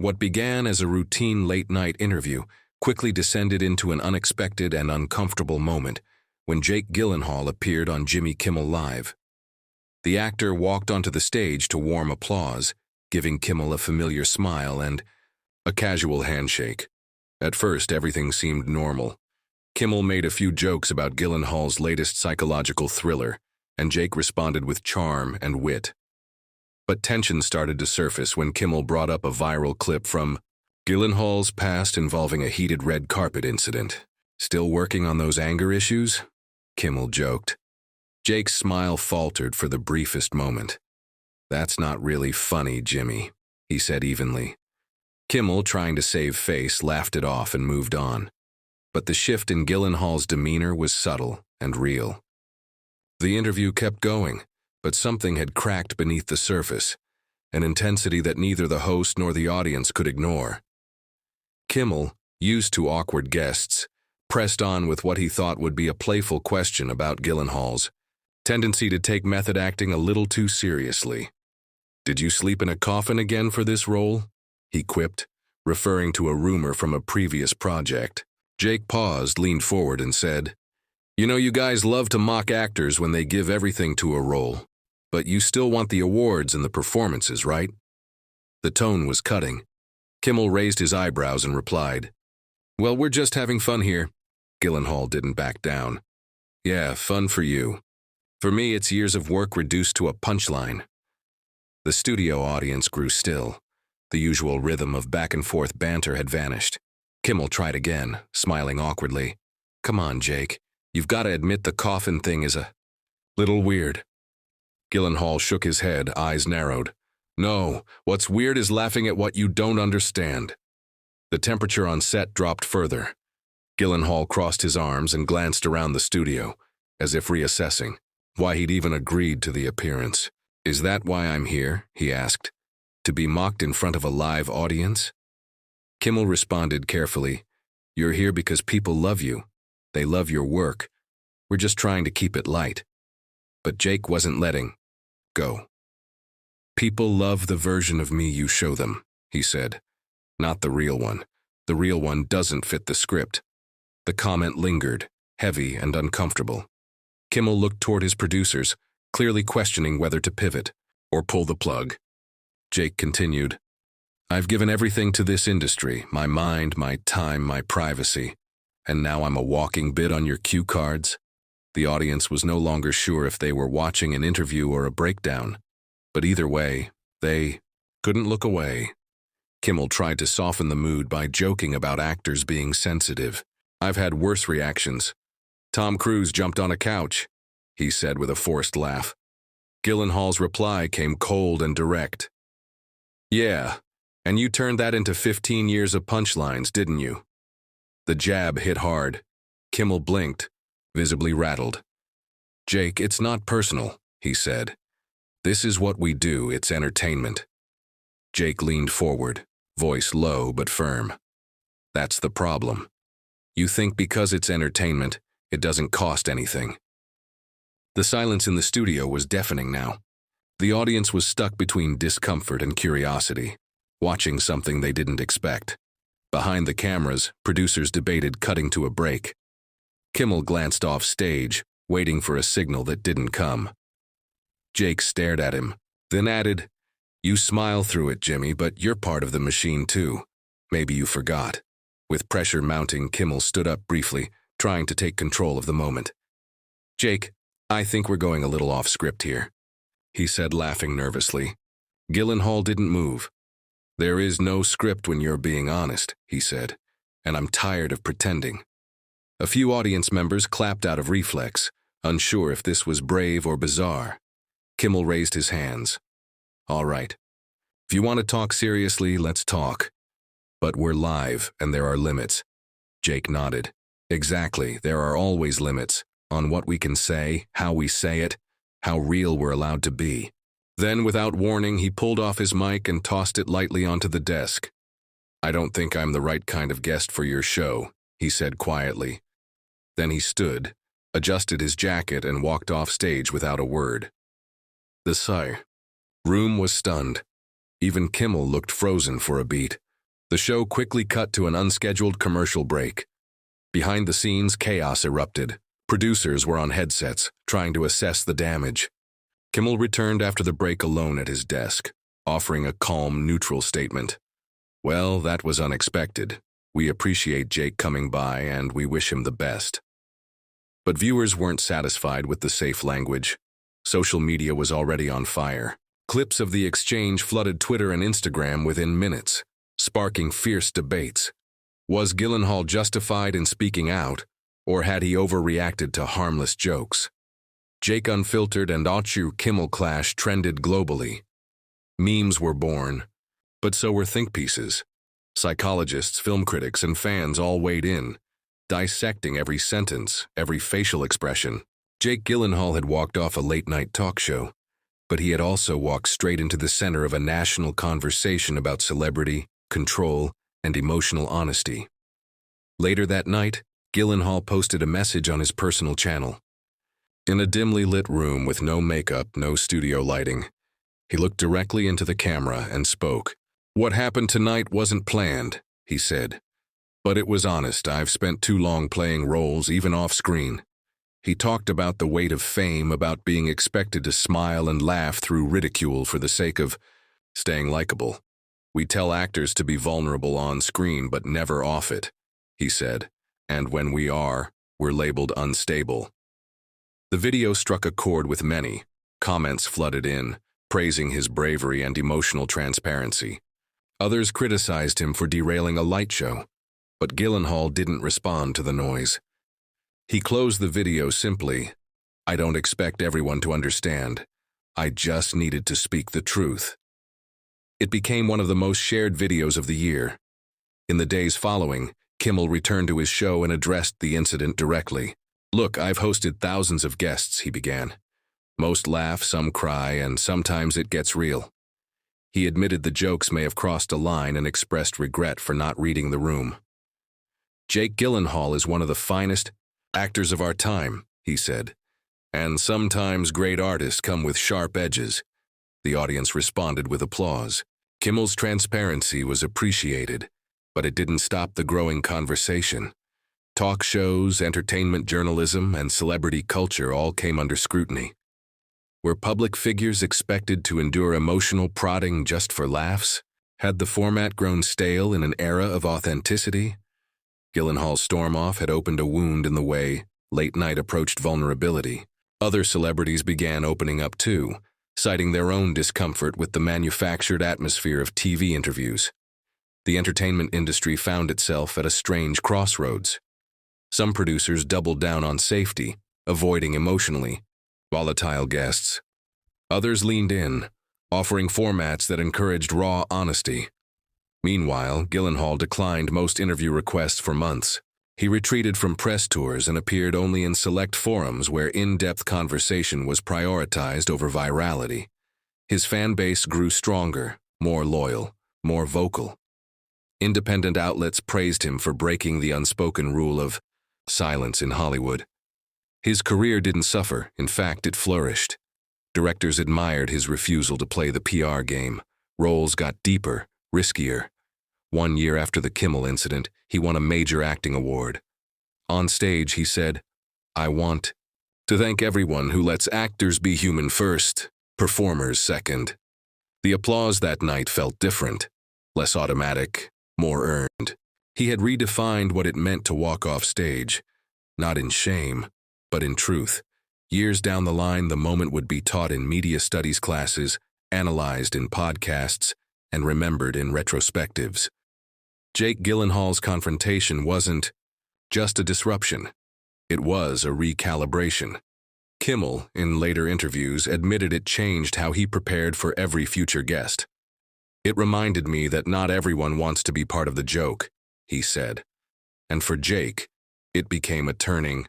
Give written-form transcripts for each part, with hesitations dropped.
What began as a routine late-night interview quickly descended into an unexpected and uncomfortable moment when Jake Gyllenhaal appeared on Jimmy Kimmel Live. The actor walked onto the stage to warm applause, giving Kimmel a familiar smile and a casual handshake. At first, everything seemed normal. Kimmel made a few jokes about Gyllenhaal's latest psychological thriller, and Jake responded with charm and wit. But tension started to surface when Kimmel brought up a viral clip from Gyllenhaal's past involving a heated red carpet incident. Still working on those anger issues? Kimmel joked. Jake's smile faltered for the briefest moment. That's not really funny, Jimmy, he said evenly. Kimmel, trying to save face, laughed it off and moved on. But the shift in Gyllenhaal's demeanor was subtle and real. The interview kept going, but something had cracked beneath the surface, an intensity that neither the host nor the audience could ignore. Kimmel, used to awkward guests, pressed on with what he thought would be a playful question about Gyllenhaal's tendency to take method acting a little too seriously. "Did you sleep in a coffin again for this role?" he quipped, referring to a rumor from a previous project. Jake paused, leaned forward, and said, "You know, you guys love to mock actors when they give everything to a role, but you still want the awards and the performances, right?" The tone was cutting. Kimmel raised his eyebrows and replied, "Well, we're just having fun here." Gyllenhaal didn't back down. "Yeah, fun for you. For me, it's years of work reduced to a punchline." The studio audience grew still. The usual rhythm of back-and-forth banter had vanished. Kimmel tried again, smiling awkwardly. "Come on, Jake. You've got to admit the coffin thing is a little weird." Gyllenhaal shook his head, eyes narrowed. "No, what's weird is laughing at what you don't understand." The temperature on set dropped further. Gyllenhaal crossed his arms and glanced around the studio, as if reassessing why he'd even agreed to the appearance. "Is that why I'm here?" he asked. "To be mocked in front of a live audience?" Kimmel responded carefully, "You're here because people love you. They love your work. We're just trying to keep it light." But Jake wasn't letting go. "People love the version of me you show them," he said. "Not the real one. The real one doesn't fit the script." The comment lingered, heavy and uncomfortable. Kimmel looked toward his producers, clearly questioning whether to pivot or pull the plug. Jake continued, "I've given everything to this industry, my mind, my time, my privacy, and now I'm a walking bid on your cue cards." The audience was no longer sure if they were watching an interview or a breakdown, but either way, they couldn't look away. Kimmel tried to soften the mood by joking about actors being sensitive. "I've had worse reactions. Tom Cruise jumped on a couch," he said with a forced laugh. Gyllenhaal's reply came cold and direct. "Yeah, and you turned that into 15 years of punchlines, didn't you?" The jab hit hard. Kimmel blinked, visibly rattled. "Jake, it's not personal," he said. "This is what we do, it's entertainment." Jake leaned forward, voice low but firm. "That's the problem. You think because it's entertainment, it doesn't cost anything." The silence in the studio was deafening now. The audience was stuck between discomfort and curiosity, watching something they didn't expect. Behind the cameras, producers debated cutting to a break. Kimmel glanced off stage, waiting for a signal that didn't come. Jake stared at him, then added, "You smile through it, Jimmy, but you're part of the machine too. Maybe you forgot." With pressure mounting, Kimmel stood up briefly, trying to take control of the moment. "Jake, I think we're going a little off script here," he said, laughing nervously. Gyllenhaal didn't move. "There is no script when you're being honest," he said, "and I'm tired of pretending." A few audience members clapped out of reflex, unsure if this was brave or bizarre. Kimmel raised his hands. "All right. If you want to talk seriously, let's talk. But we're live, and there are limits." Jake nodded. "Exactly, there are always limits on what we can say, how we say it, how real we're allowed to be." Then, without warning, he pulled off his mic and tossed it lightly onto the desk. "I don't think I'm the right kind of guest for your show," he said quietly. Then he stood, adjusted his jacket, and walked off stage without a word. The room was stunned. Even Kimmel looked frozen for a beat, The show quickly cut to an unscheduled commercial break. Behind the scenes, chaos erupted. Producers were on headsets, trying to assess the damage. Kimmel returned after the break alone at his desk, offering a calm, neutral statement. "Well, that was unexpected. We appreciate Jake coming by and we wish him the best." But viewers weren't satisfied with the safe language. Social media was already on fire. Clips of the exchange flooded Twitter and Instagram within minutes, sparking fierce debates. Was Gyllenhaal justified in speaking out, or had he overreacted to harmless jokes? Jake Unfiltered and Kimmel clash trended globally. Memes were born, but so were think pieces. Psychologists, film critics, and fans all weighed in, dissecting every sentence, every facial expression. Jake Gyllenhaal had walked off a late-night talk show, but he had also walked straight into the center of a national conversation about celebrity, control, and emotional honesty. Later that night, Gyllenhaal posted a message on his personal channel. In a dimly lit room with no makeup, no studio lighting, he looked directly into the camera and spoke. "What happened tonight wasn't planned," he said. "But it was honest. I've spent too long playing roles, even off-screen." He talked about the weight of fame, about being expected to smile and laugh through ridicule for the sake of staying likable. "We tell actors to be vulnerable on screen, but never off it," he said. "And when we are, we're labeled unstable." The video struck a chord with many. Comments flooded in, praising his bravery and emotional transparency. Others criticized him for derailing a light show, but Gyllenhaal didn't respond to the noise. He closed the video simply, "I don't expect everyone to understand. I just needed to speak the truth." It became one of the most shared videos of the year. In the days following, Kimmel returned to his show and addressed the incident directly. "Look, I've hosted thousands of guests," he began. "Most laugh, some cry, and sometimes it gets real." He admitted the jokes may have crossed a line and expressed regret for not reading the room. "Jake Gyllenhaal is one of the finest actors of our time," he said. "And sometimes great artists come with sharp edges." The audience responded with applause. Kimmel's transparency was appreciated, but it didn't stop the growing conversation. Talk shows, entertainment journalism, and celebrity culture all came under scrutiny. Were public figures expected to endure emotional prodding just for laughs? Had the format grown stale in an era of authenticity? Gyllenhaal's storm-off had opened a wound in the way late night approached vulnerability. Other celebrities began opening up too, citing their own discomfort with the manufactured atmosphere of TV interviews. The entertainment industry found itself at a strange crossroads. Some producers doubled down on safety, avoiding emotionally volatile guests. Others leaned in, offering formats that encouraged raw honesty. Meanwhile, Gyllenhaal declined most interview requests for months. He retreated from press tours and appeared only in select forums where in-depth conversation was prioritized over virality. His fan base grew stronger, more loyal, more vocal. Independent outlets praised him for breaking the unspoken rule of silence in Hollywood. His career didn't suffer, in fact, it flourished. Directors admired his refusal to play the PR game. Roles got deeper, riskier. 1 year after the Kimmel incident, he won a major acting award. On stage, he said, "I want to thank everyone who lets actors be human first, performers second." The applause that night felt different, less automatic, more earned. He had redefined what it meant to walk off stage, not in shame, but in truth. Years down the line, the moment would be taught in media studies classes, analyzed in podcasts, and remembered in retrospectives. Jake Gyllenhaal's confrontation wasn't just a disruption. It was a recalibration. Kimmel, in later interviews, admitted it changed how he prepared for every future guest. "It reminded me that not everyone wants to be part of the joke," he said. And for Jake, it became a turning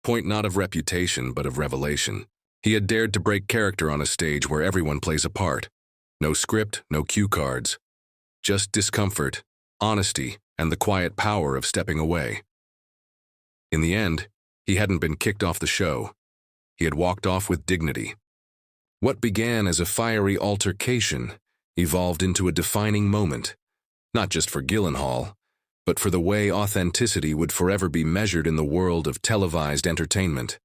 point not of reputation but of revelation. He had dared to break character on a stage where everyone plays a part. No script, no cue cards. Just discomfort, honesty, and the quiet power of stepping away. In the end, he hadn't been kicked off the show. He had walked off with dignity. What began as a fiery altercation evolved into a defining moment, Not just for Gyllenhaal, but for the way authenticity would forever be measured in the world of televised entertainment.